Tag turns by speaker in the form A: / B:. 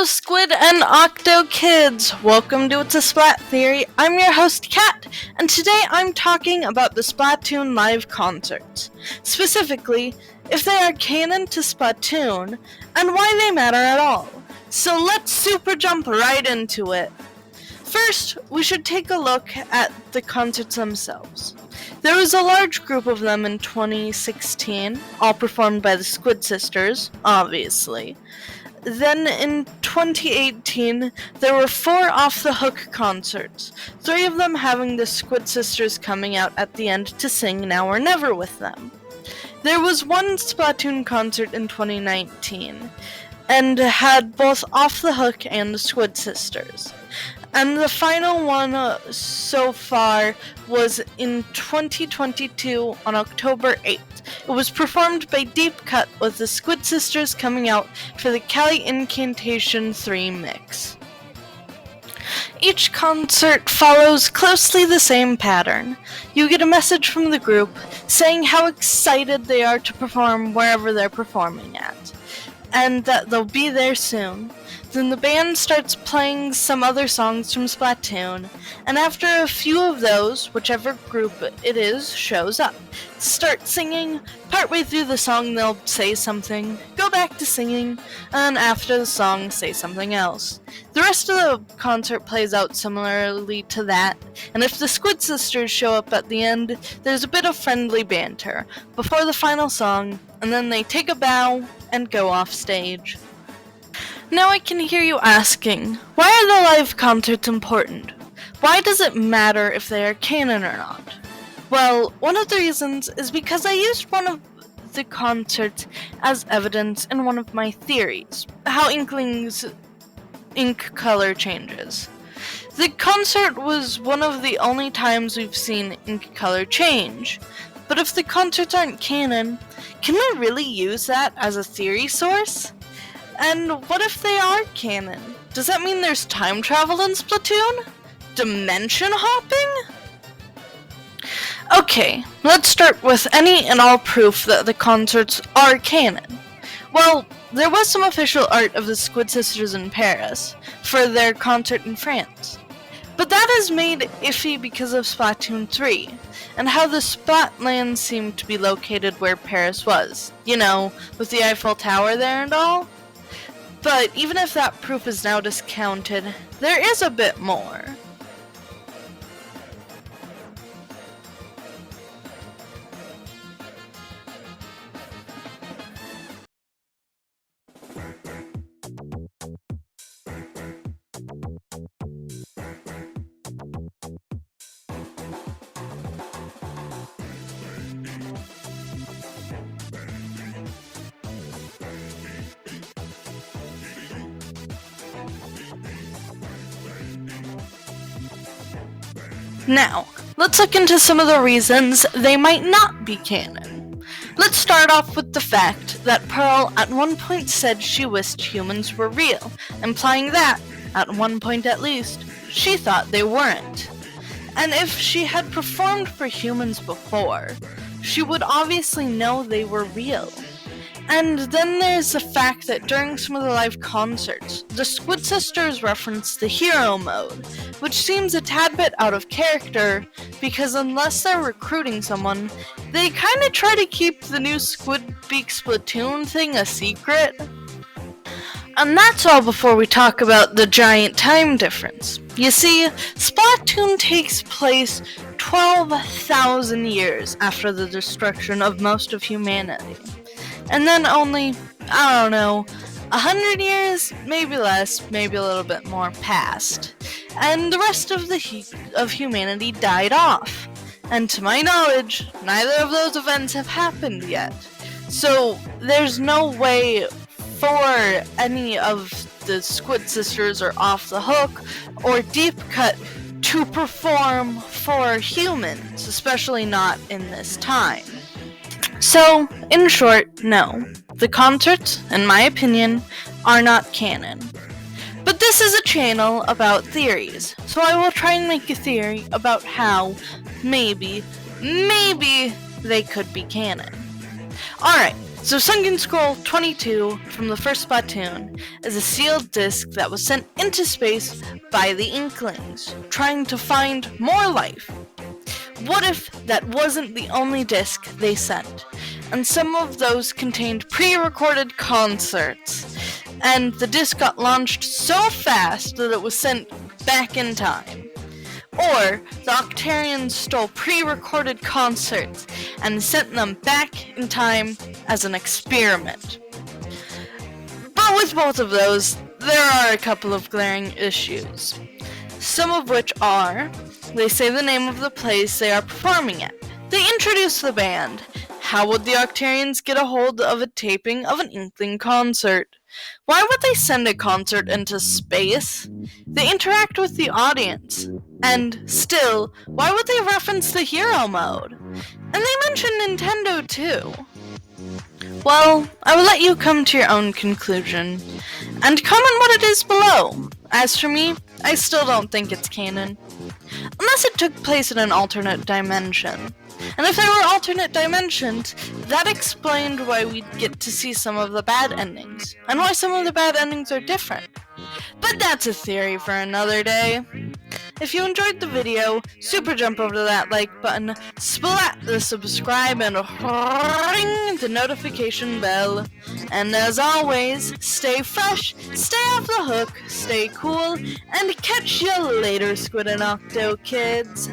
A: Squid and Octo kids! Welcome to It's a Splat Theory. I'm your host, Kat, and today I'm talking about the Splatoon live concerts. Specifically, if they are canon to Splatoon, and why they matter at all. So let's super jump right into it. First, we should take a look at the concerts themselves. There was a large group of them in 2016, all performed by the Squid sisters, obviously. Then in 2018, there were 4 off-the-hook concerts, 3 of them having the Squid sisters coming out at the end to sing Now or Never with them. There was one Splatoon concert in 2019, and had both Off-the-Hook and the Squid sisters. And the final one so far was in 2022 on October 8th. It was performed by Deep Cut with the Squid sisters coming out for the Cali Incantation 3 mix. Each concert follows closely the same pattern. You get a message from the group saying how excited they are to perform wherever they're performing at, and that they'll be there soon. Then the band starts playing some other songs from Splatoon, and after a few of those, whichever group it is shows up, start singing. Partway through the song they'll say something, go back to singing, and after the song say something else. The rest of the concert plays out similarly to that, and if the Squid sisters show up at the end, there's a bit of friendly banter before the final song, and then they take a bow and go off stage. Now I can hear you asking, why are the live concerts important? Why does it matter if they are canon or not? Well, one of the reasons is because I used one of the concerts as evidence in one of my theories, how Inkling's ink color changes. The concert was one of the only times we've seen ink color change, but if the concerts aren't canon, can we really use that as a theory source? And what if they are canon? Does that mean there's time travel in Splatoon? Dimension hopping? Okay, let's start with any and all proof that the concerts are canon. Well, there was some official art of the Squid sisters in Paris for their concert in France. But that is made iffy because of Splatoon 3, and how the Splatlands seemed to be located where Paris was. You know, with the Eiffel Tower there and all. But even if that proof is now discounted, there is a bit more. Now, let's look into some of the reasons they might not be canon. Let's start off with the fact that Pearl at one point said she wished humans were real, implying that, at one point at least, she thought they weren't. And if she had performed for humans before, she would obviously know they were real. And then there's the fact that during some of the live concerts, the Squid sisters referenced the hero mode, which seems a tad bit out of character, because unless they're recruiting someone, they kinda try to keep the new Squid Beak Splatoon thing a secret. And that's all before we talk about the giant time difference. You see, Splatoon takes place 12,000 years after the destruction of most of humanity. And then only, 100 years, maybe less, maybe a little bit more passed. And the rest of humanity died off. And to my knowledge, neither of those events have happened yet. So there's no way for any of the Squid sisters or Off the Hook or Deep Cut to perform for humans, especially not in this time. So, in short, no. The concerts, in my opinion, are not canon. But this is a channel about theories, so I will try and make a theory about how, maybe, they could be canon. Alright, So Sunken Scroll 22 from the first Splatoon is a sealed disc that was sent into space by the Inklings, trying to find more life. What if that wasn't the only disc they sent, and some of those contained pre-recorded concerts, and the disc got launched so fast that it was sent back in time? Or the Octarians stole pre-recorded concerts and sent them back in time as an experiment. But with both of those, there are a couple of glaring issues. Some of which are, they say the name of the place they are performing at. They introduce the band. How would the Octarians get a hold of a taping of an Inkling concert? Why would they send a concert into space? They interact with the audience. And still, why would they reference the hero mode? And they mention Nintendo too. Well, I will let you come to your own conclusion, and comment what it is below. As for me, I still don't think it's canon. Unless it took place in an alternate dimension. And if there were alternate dimensions, that explained why we'd get to see some of the bad endings, and why some of the bad endings are different. But that's a theory for another day. If you enjoyed the video, super jump over to that like button, splat the subscribe, and ring the notification bell. And as always, stay fresh, stay off the hook, stay cool, and catch you later, Squid and Octo kids.